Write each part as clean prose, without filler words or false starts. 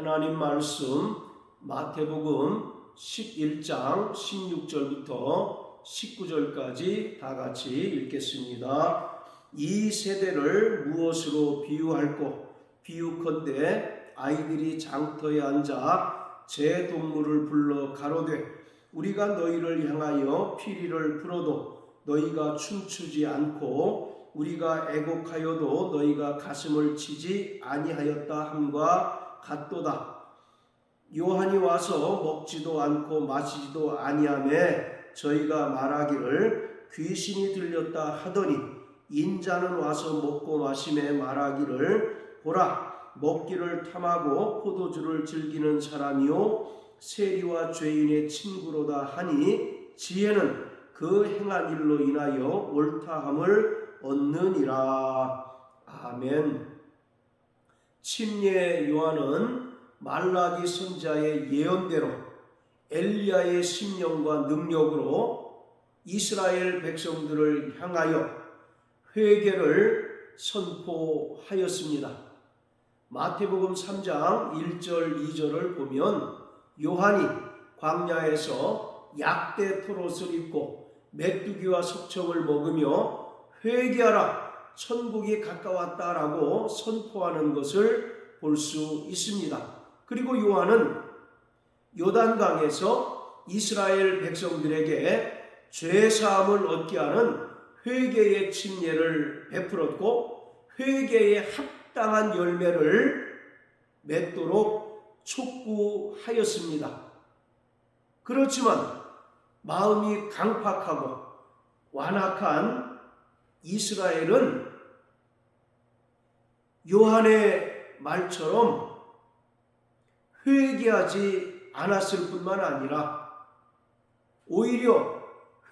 하나님 말씀 마태복음 11장 16절부터 19절까지 다 같이 읽겠습니다. 이 세대를 무엇으로 비유할꼬? 비유컨대 아이들이 장터에 앉아 제 동물을 불러 가로되 우리가 너희를 향하여 피리를 불어도 너희가 춤추지 않고 우리가 애곡하여도 너희가 가슴을 치지 아니하였다 함과 같도다. 요한이 와서 먹지도 않고 마시지도 아니하매 저희가 말하기를 귀신이 들렸다 하더니 인자는 와서 먹고 마시매 말하기를 보라 먹기를 탐하고 포도주를 즐기는 사람이요 세리와 죄인의 친구로다 하니 지혜는 그 행한 일로 인하여 옳다함을 얻느니라. 아멘. 침례 요한은 말라기 선지자의 예언대로 엘리야의 심령과 능력으로 이스라엘 백성들을 향하여 회개를 선포하였습니다. 마태복음 3장 1절 2절을 보면 요한이 광야에서 약대 토롯을 입고 메뚜기와 석청을 먹으며 회개하라 천국이 가까웠다라고 선포하는 것을 볼 수 있습니다. 그리고 요한은 요단강에서 이스라엘 백성들에게 죄사함을 얻게 하는 회개의 침례를 베풀었고 회개에 합당한 열매를 맺도록 촉구하였습니다. 그렇지만 마음이 강팍하고 완악한 이스라엘은 요한의 말처럼 회개하지 않았을 뿐만 아니라 오히려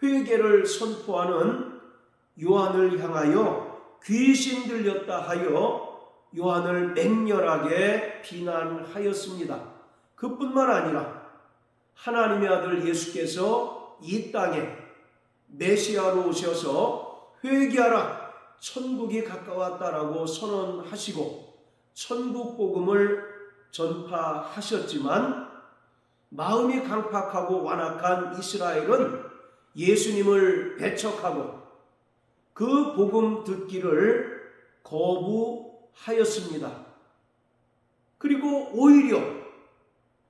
회개를 선포하는 요한을 향하여 귀신 들렸다 하여 요한을 맹렬하게 비난하였습니다. 그뿐만 아니라 하나님의 아들 예수께서 이 땅에 메시아로 오셔서 회개하라 천국이 가까웠다라고 선언하시고 천국 복음을 전파하셨지만 마음이 강팍하고 완악한 이스라엘은 예수님을 배척하고 그 복음 듣기를 거부하였습니다. 그리고 오히려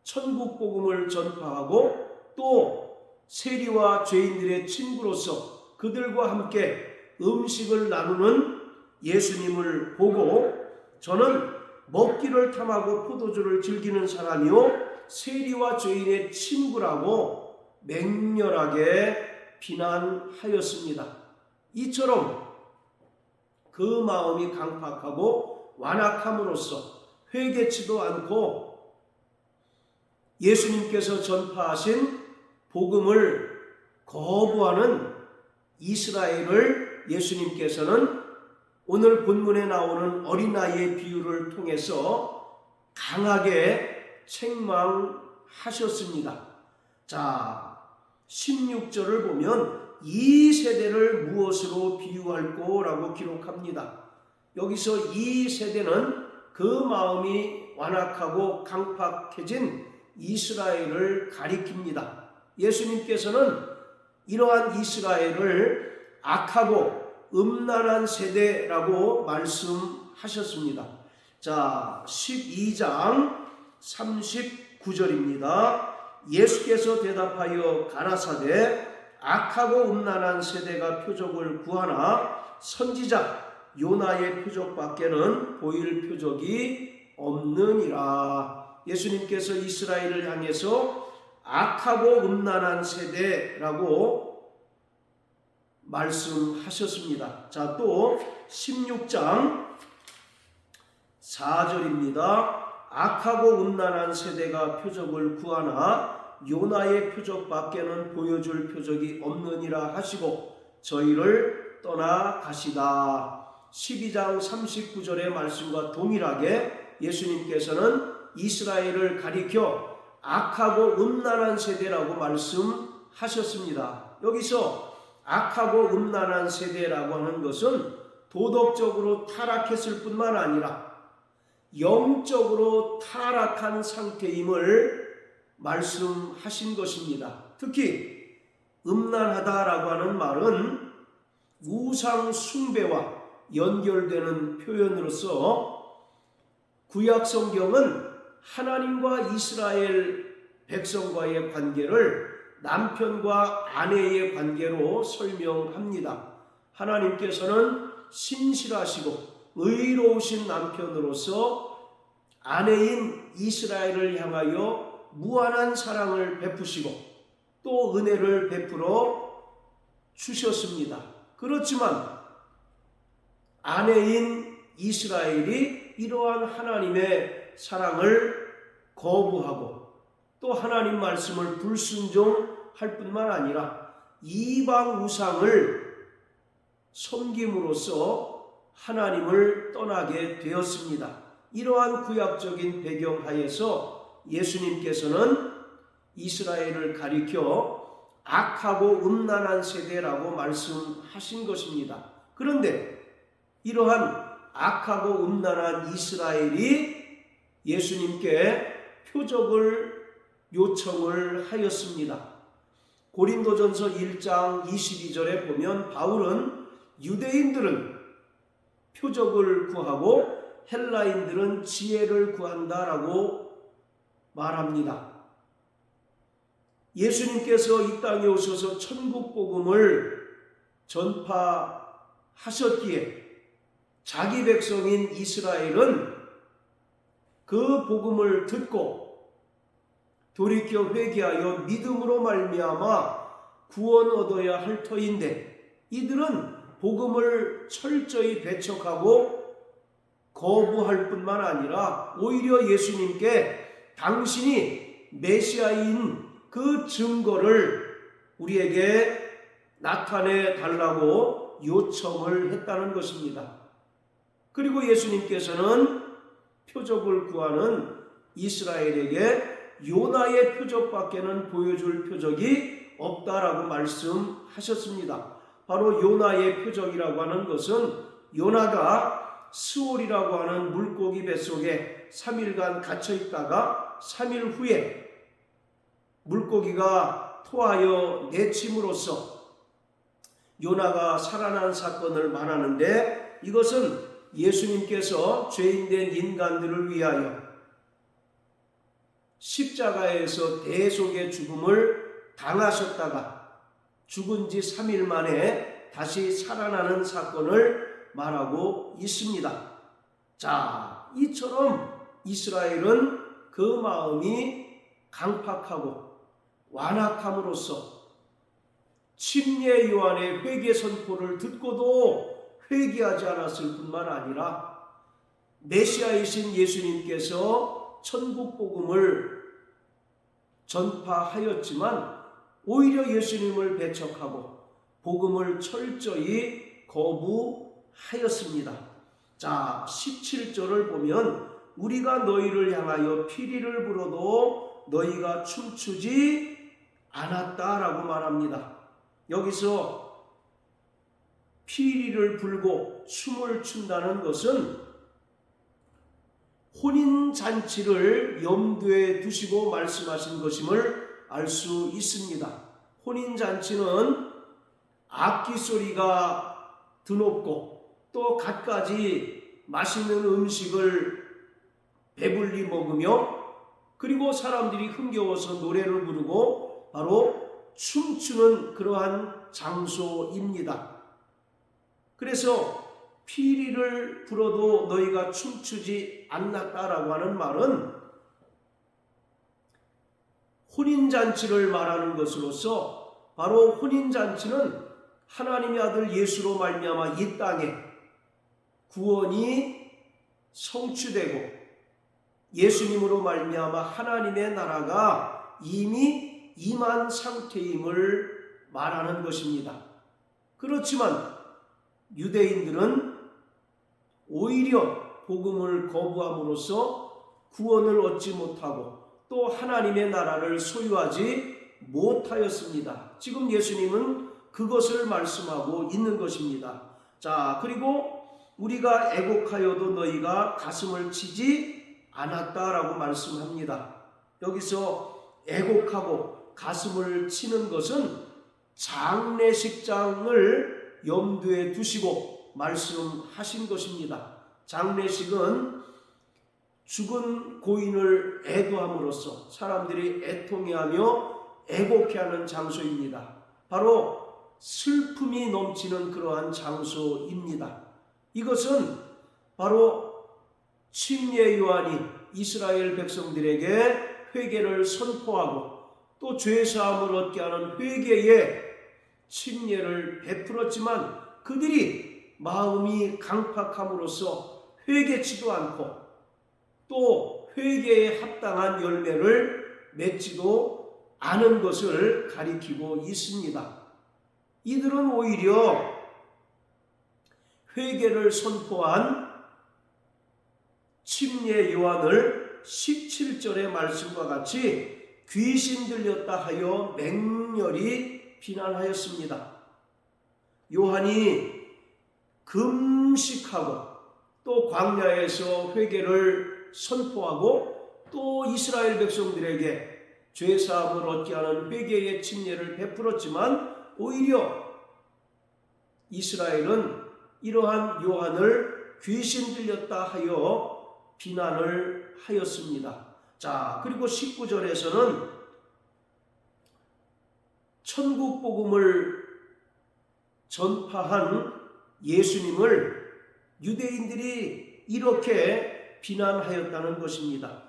천국 복음을 전파하고 또 세리와 죄인들의 친구로서 그들과 함께 음식을 나누는 예수님을 보고 저는 먹기를 탐하고 포도주를 즐기는 사람이요 세리와 죄인의 친구라고 맹렬하게 비난하였습니다. 이처럼 그 마음이 강팍하고 완악함으로써 회개치도 않고 예수님께서 전파하신 복음을 거부하는 이스라엘을 예수님께서는 오늘 본문에 나오는 어린아이의 비유를 통해서 강하게 책망하셨습니다. 자, 16절을 보면 이 세대를 무엇으로 비유할꼬? 라고 기록합니다. 여기서 이 세대는 그 마음이 완악하고 강팍해진 이스라엘을 가리킵니다. 예수님께서는 이러한 이스라엘을 악하고 음란한 세대라고 말씀하셨습니다. 자, 12장 39절입니다. 예수께서 대답하여 가라사대 악하고 음란한 세대가 표적을 구하나 선지자 요나의 표적밖에는 보일 표적이 없느니라. 예수님께서 이스라엘을 향해서 악하고 음란한 세대라고 말씀하셨습니다. 자, 또 16장 4절입니다. 악하고 음란한 세대가 표적을 구하나 요나의 표적밖에는 보여줄 표적이 없느니라 하시고 저희를 떠나가시다. 12장 39절의 말씀과 동일하게 예수님께서는 이스라엘을 가리켜 악하고 음란한 세대라고 말씀하셨습니다. 여기서 악하고 음란한 세대라고 하는 것은 도덕적으로 타락했을 뿐만 아니라 영적으로 타락한 상태임을 말씀하신 것입니다. 특히 음란하다라고 하는 말은 우상 숭배와 연결되는 표현으로서 구약 성경은 하나님과 이스라엘 백성과의 관계를 남편과 아내의 관계로 설명합니다. 하나님께서는 신실하시고 의로우신 남편으로서 아내인 이스라엘을 향하여 무한한 사랑을 베푸시고 또 은혜를 베풀어 주셨습니다. 그렇지만 아내인 이스라엘이 이러한 하나님의 사랑을 거부하고 또 하나님 말씀을 불순종할 뿐만 아니라 이방 우상을 섬김으로써 하나님을 떠나게 되었습니다. 이러한 구약적인 배경 하에서 예수님께서는 이스라엘을 가리켜 악하고 음란한 세대라고 말씀하신 것입니다. 그런데 이러한 악하고 음란한 이스라엘이 예수님께 표적을 요청을 하였습니다. 고린도전서 1장 22절에 보면 바울은 유대인들은 표적을 구하고 헬라인들은 지혜를 구한다라고 말합니다. 예수님께서 이 땅에 오셔서 천국 복음을 전파하셨기에 자기 백성인 이스라엘은 그 복음을 듣고 돌이켜 회개하여 믿음으로 말미암아 구원 얻어야 할 터인데 이들은 복음을 철저히 배척하고 거부할 뿐만 아니라 오히려 예수님께 당신이 메시아인 그 증거를 우리에게 나타내 달라고 요청을 했다는 것입니다. 그리고 예수님께서는 표적을 구하는 이스라엘에게 요나의 표적밖에는 보여줄 표적이 없다라고 말씀하셨습니다. 바로 요나의 표적이라고 하는 것은 요나가 스올이라고 하는 물고기 뱃속에 3일간 갇혀 있다가 3일 후에 물고기가 토하여 내침으로써 요나가 살아난 사건을 말하는데 이것은 예수님께서 죄인된 인간들을 위하여 십자가에서 대속의 죽음을 당하셨다가 죽은 지 3일 만에 다시 살아나는 사건을 말하고 있습니다. 자, 이처럼 이스라엘은 그 마음이 강팍하고 완악함으로써 침례 요한의 회개 선포를 듣고도 회개하지 않았을 뿐만 아니라 메시아이신 예수님께서 천국 복음을 전파하였지만 오히려 예수님을 배척하고 복음을 철저히 거부하였습니다. 자, 17절을 보면 우리가 너희를 향하여 피리를 불어도 너희가 춤추지 않았다라고 말합니다. 여기서 피리를 불고 춤을 춘다는 것은 혼인잔치를 염두에 두시고 말씀하신 것임을 알 수 있습니다. 혼인잔치는 악기 소리가 드높고 또 갖가지 맛있는 음식을 배불리 먹으며 그리고 사람들이 흥겨워서 노래를 부르고 바로 춤추는 그러한 장소입니다. 그래서 피리를 불어도 너희가 춤추지 않았다라고 하는 말은 혼인잔치를 말하는 것으로서 바로 혼인잔치는 하나님의 아들 예수로 말미암아 이 땅에 구원이 성취되고 예수님으로 말미암아 하나님의 나라가 이미 임한 상태임을 말하는 것입니다. 그렇지만 유대인들은 오히려 복음을 거부함으로써 구원을 얻지 못하고 또 하나님의 나라를 소유하지 못하였습니다. 지금 예수님은 그것을 말씀하고 있는 것입니다. 자, 그리고 우리가 애곡하여도 너희가 가슴을 치지 않았다라고 말씀합니다. 여기서 애곡하고 가슴을 치는 것은 장례식장을 염두에 두시고 말씀하신 것입니다. 장례식은 죽은 고인을 애도함으로써 사람들이 애통해하며 애곡해하는 장소입니다. 바로 슬픔이 넘치는 그러한 장소입니다. 이것은 바로 침례 요한이 이스라엘 백성들에게 회개를 선포하고 또 죄사함을 얻게 하는 회개의 침례를 베풀었지만 그들이 마음이 강팍함으로써 회개치도 않고 또 회개에 합당한 열매를 맺지도 않은 것을 가리키고 있습니다. 이들은 오히려 회개를 선포한 침례 요한을 17절의 말씀과 같이 귀신 들렸다 하여 맹렬히 비난하였습니다. 요한이 금식하고 또 광야에서 회개를 선포하고 또 이스라엘 백성들에게 죄사함을 얻게 하는 회개의 침례를 베풀었지만 오히려 이스라엘은 이러한 요한을 귀신 들렸다 하여 비난을 하였습니다. 자, 그리고 19절에서는 천국 복음을 전파한 예수님을 유대인들이 이렇게 비난하였다는 것입니다.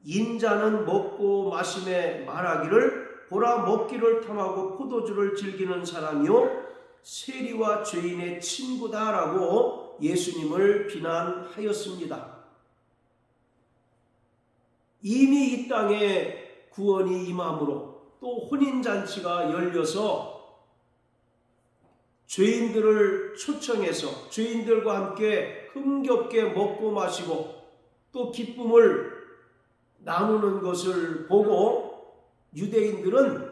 인자는 먹고 마심에 말하기를 보라 먹기를 탐하고 포도주를 즐기는 사람이요 세리와 죄인의 친구다라고 예수님을 비난하였습니다. 이미 이 땅에 구원이 임함으로 또 혼인잔치가 열려서 죄인들을 초청해서 죄인들과 함께 흥겹게 먹고 마시고 또 기쁨을 나누는 것을 보고 유대인들은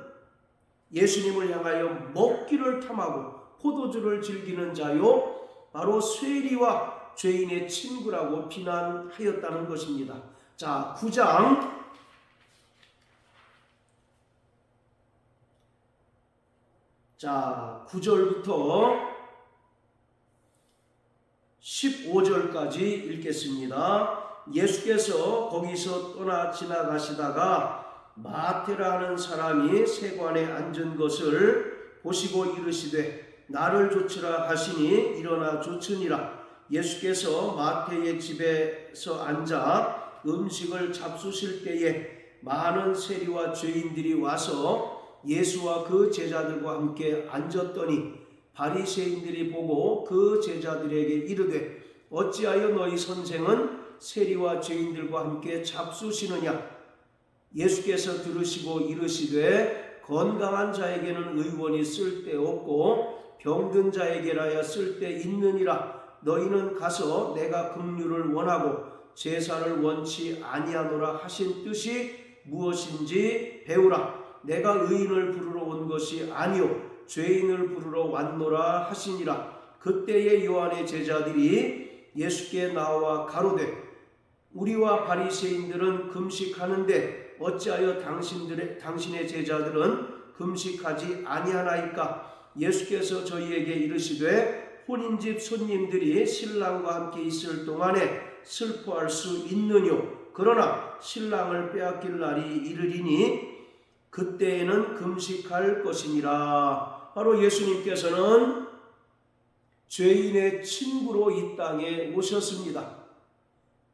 예수님을 향하여 먹기를 탐하고 포도주를 즐기는 자요 바로 쇠리와 죄인의 친구라고 비난하였다는 것입니다. 자, 9장 9절부터 15절까지 읽겠습니다. 예수께서 거기서 떠나 지나가시다가 마태라 하는 사람이 세관에 앉은 것을 보시고 이르시되 나를 좇으라 하시니 일어나 좇으니라. 예수께서 마태의 집에서 앉아 음식을 잡수실 때에 많은 세리와 죄인들이 와서 예수와 그 제자들과 함께 앉았더니 바리새인들이 보고 그 제자들에게 이르되 어찌하여 너희 선생은 세리와 죄인들과 함께 잡수시느냐. 예수께서 들으시고 이르시되 건강한 자에게는 의원이 쓸데없고 병든 자에게라야 쓸데있느니라. 너희는 가서 내가 긍휼을 원하고 제사를 원치 아니하노라 하신 뜻이 무엇인지 배우라. 내가 의인을 부르러 온 것이 아니요 죄인을 부르러 왔노라 하시니라. 그때에 요한의 제자들이 예수께 나와 가로되 우리와 바리새인들은 금식하는데 어찌하여 당신의 제자들은 금식하지 아니하나이까. 예수께서 저희에게 이르시되 혼인집 손님들이 신랑과 함께 있을 동안에 슬퍼할 수 있느뇨. 그러나 신랑을 빼앗길 날이 이르리니 그때에는 금식할 것이니라. 바로 예수님께서는 죄인의 친구로 이 땅에 오셨습니다.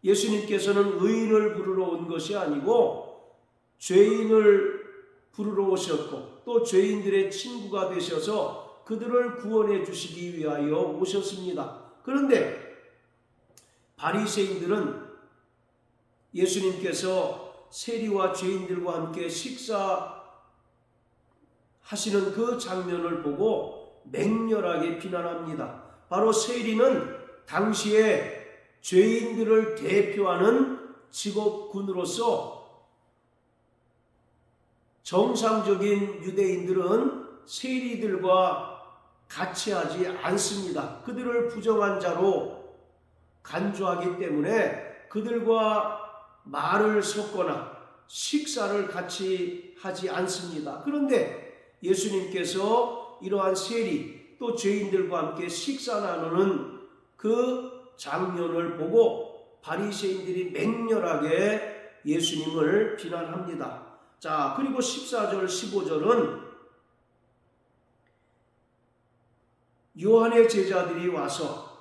예수님께서는 의인을 부르러 온 것이 아니고 죄인을 부르러 오셨고 또 죄인들의 친구가 되셔서 그들을 구원해 주시기 위하여 오셨습니다. 그런데 바리새인들은 예수님께서 세리와 죄인들과 함께 식사하시는 그 장면을 보고 맹렬하게 비난합니다. 바로 세리는 당시에 죄인들을 대표하는 직업군으로서 정상적인 유대인들은 세리들과 같이 하지 않습니다. 그들을 부정한 자로 간주하기 때문에 그들과 말을 섞거나 식사를 같이 하지 않습니다. 그런데 예수님께서 이러한 세리 또 죄인들과 함께 식사 나누는 그 장면을 보고 바리새인들이 맹렬하게 예수님을 비난합니다. 자, 그리고 14절 15절은 요한의 제자들이 와서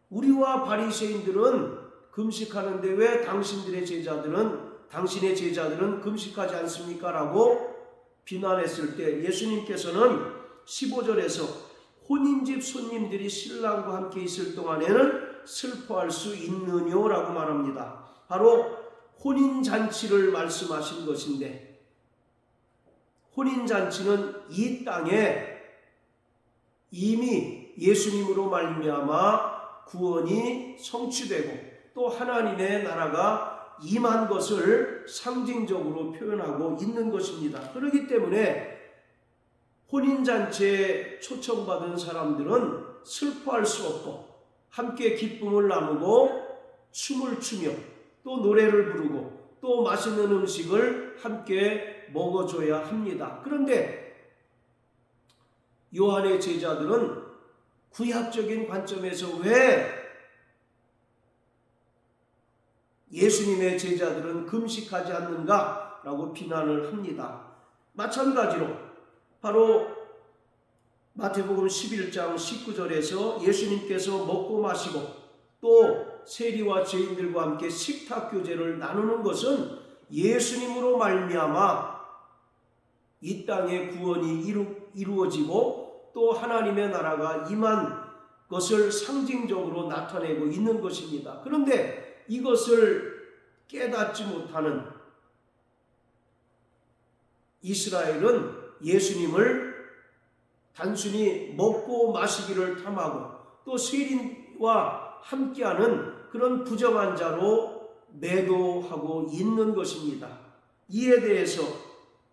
우리와 바리새인들은 금식하는데 왜 당신의 제자들은 금식하지 않습니까? 라고 비난했을 때 예수님께서는 15절에서 혼인집 손님들이 신랑과 함께 있을 동안에는 슬퍼할 수 있느뇨? 라고 말합니다. 바로 혼인잔치를 말씀하신 것인데, 혼인잔치는 이 땅에 이미 예수님으로 말미암아 구원이 성취되고 또 하나님의 나라가 임한 것을 상징적으로 표현하고 있는 것입니다. 그렇기 때문에 혼인잔치에 초청받은 사람들은 슬퍼할 수 없고 함께 기쁨을 나누고 춤을 추며 또 노래를 부르고 또 맛있는 음식을 함께 먹어줘야 합니다. 그런데 요한의 제자들은 구약적인 관점에서 왜 예수님의 제자들은 금식하지 않는가? 라고 비난을 합니다. 마찬가지로 바로 마태복음 11장 19절에서 예수님께서 먹고 마시고 또 세리와 죄인들과 함께 식탁 교제를 나누는 것은 예수님으로 말미암아 이 땅의 구원이 이루어지고 또 하나님의 나라가 임한 것을 상징적으로 나타내고 있는 것입니다. 그런데 이것을 깨닫지 못하는 이스라엘은 예수님을 단순히 먹고 마시기를 탐하고 또 세리와 함께하는 그런 부정한 자로 매도하고 있는 것입니다. 이에 대해서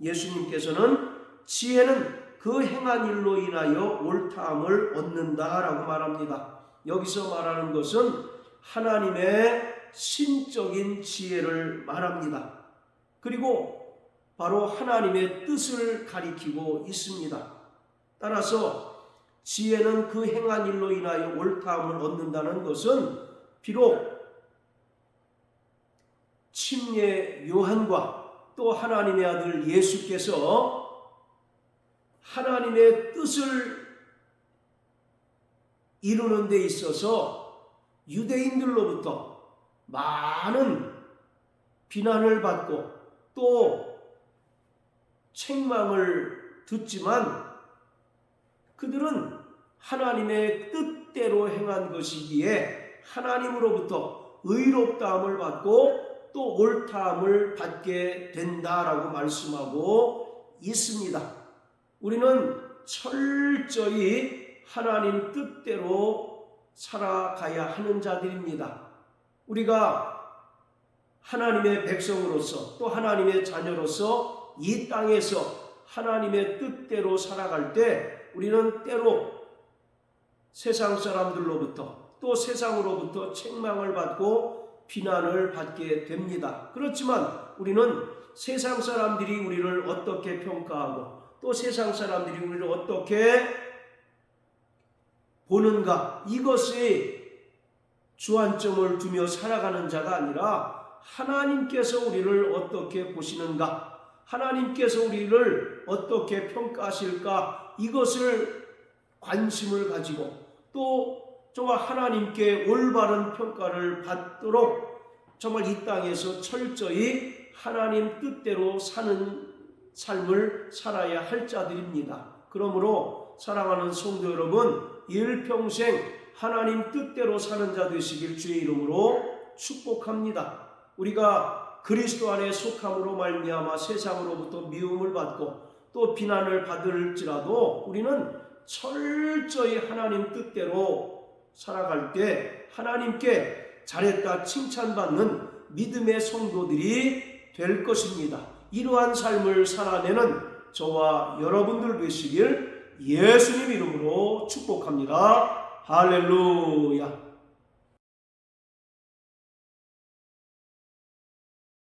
예수님께서는 지혜는 그 행한 일로 인하여 옳다함을 얻는다라고 말합니다. 여기서 말하는 것은 하나님의 신적인 지혜를 말합니다. 그리고 바로 하나님의 뜻을 가리키고 있습니다. 따라서 지혜는 그 행한 일로 인하여 옳다함을 얻는다는 것은 비록 침례 요한과 또 하나님의 아들 예수께서 하나님의 뜻을 이루는 데 있어서 유대인들로부터 많은 비난을 받고 또 책망을 듣지만 그들은 하나님의 뜻대로 행한 것이기에 하나님으로부터 의롭다함을 받고 또 옳다함을 받게 된다라고 말씀하고 있습니다. 우리는 철저히 하나님 뜻대로 살아가야 하는 자들입니다. 우리가 하나님의 백성으로서 또 하나님의 자녀로서 이 땅에서 하나님의 뜻대로 살아갈 때 우리는 때로 세상 사람들로부터 또 세상으로부터 책망을 받고 비난을 받게 됩니다. 그렇지만 우리는 세상 사람들이 우리를 어떻게 평가하고 또 세상 사람들이 우리를 어떻게 보는가, 이것에 주안점을 두며 살아가는 자가 아니라 하나님께서 우리를 어떻게 보시는가, 하나님께서 우리를 어떻게 평가하실까, 이것을 관심을 가지고 또 정말 하나님께 올바른 평가를 받도록 정말 이 땅에서 철저히 하나님 뜻대로 사는 삶을 살아야 할 자들입니다. 그러므로 사랑하는 성도 여러분, 일평생 하나님 뜻대로 사는 자 되시길 주의 이름으로 축복합니다. 우리가 그리스도 안에 속함으로 말미암아 세상으로부터 미움을 받고 또 비난을 받을지라도 우리는 철저히 하나님 뜻대로 살아갈 때 하나님께 잘했다 칭찬받는 믿음의 성도들이 될 것입니다. 이러한 삶을 살아내는 저와 여러분들 되시길 예수님 이름으로 축복합니다. 할렐루야.